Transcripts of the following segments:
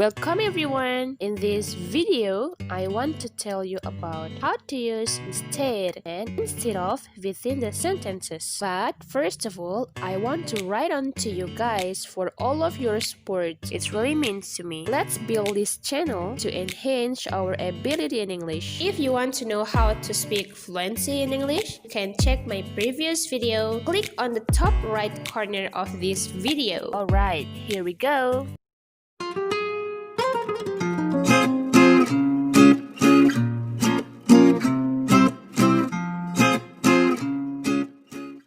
Welcome everyone! In this video, I want to tell you about how to use instead and instead of within the sentences. But first of all, I want to write on to you guys for all of your support. It really means to me. Let's build this channel to enhance our ability in English. If you want to know how to speak fluency in English, you can check my previous video. Click on the top right corner of this video. Alright, here we go!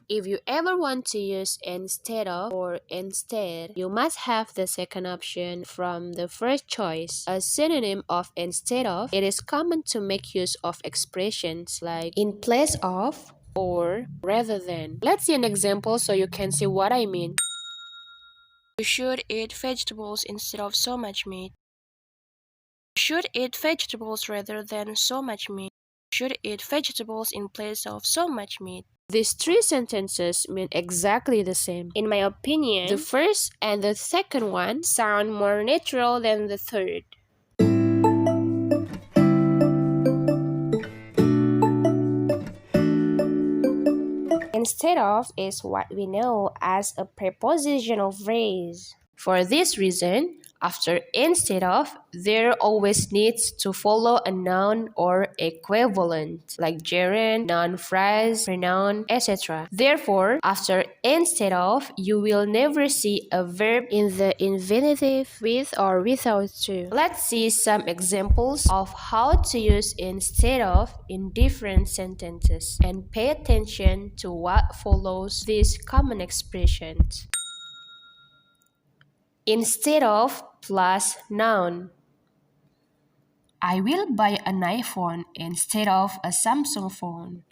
If you ever want to use instead of or instead, you must have the second option from the first choice. A synonym of instead of, it is common to make use of expressions like in place of or rather than. Let's see an example so you can see what I mean. You should eat vegetables instead of so much meat. You should eat vegetables rather than so much meat. You should eat vegetables in place of so much meat. These three sentences mean exactly the same. In my opinion, the first and the second one sound more natural than the third. Instead of is what we know as a prepositional phrase. For this reason, after instead of, there always needs to follow a noun or equivalent, like gerund, noun phrase, pronoun, etc. Therefore, after instead of, you will never see a verb in the infinitive with or without to. Let's see some examples of how to use instead of in different sentences and pay attention to what follows these common expressions. Instead of plus noun. I will buy an iPhone instead of a Samsung phone.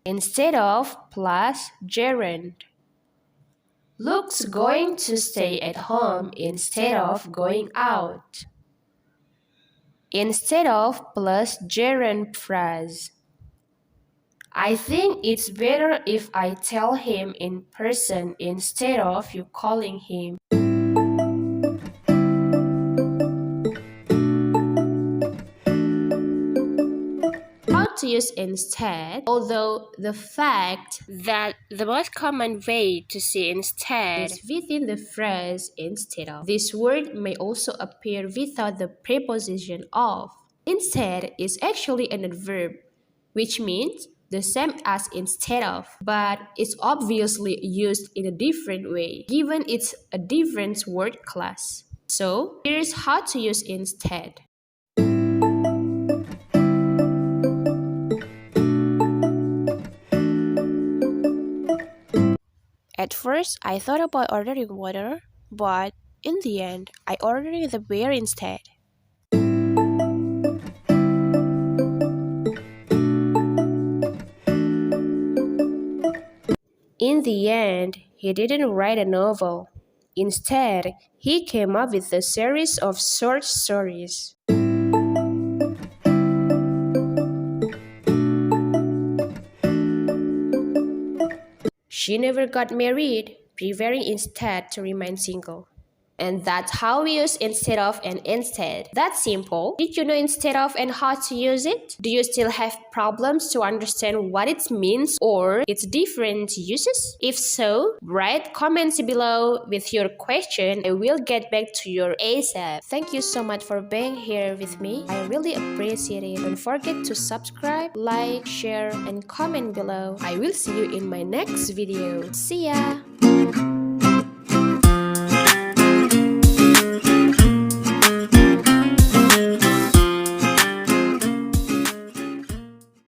Instead of plus gerund. Luke's going to stay at home instead of going out. Instead of plus gerund phrase. I think it's better if I tell him in person instead of you calling him. To use instead, although the fact that the most common way to say instead is within the phrase instead of. This word may also appear without the preposition of. Instead is actually an adverb, which means the same as instead of, but it's obviously used in a different way, given it's a different word class. So, here's how to use instead. At first, I thought about ordering water, but in the end, I ordered the beer instead. In the end, he didn't write a novel. Instead, he came up with a series of short stories. She never got married, preferring instead to remain single. And that's how we use instead of and instead. That's simple. Did you know instead of and how to use it? Do you still have problems to understand what it means or its different uses? If so, write comments below with your question. I will get back to you ASAP. Thank you so much for being here with me. I really appreciate it. Don't forget to subscribe, like, share, and comment below. I will see you in my next video. See ya!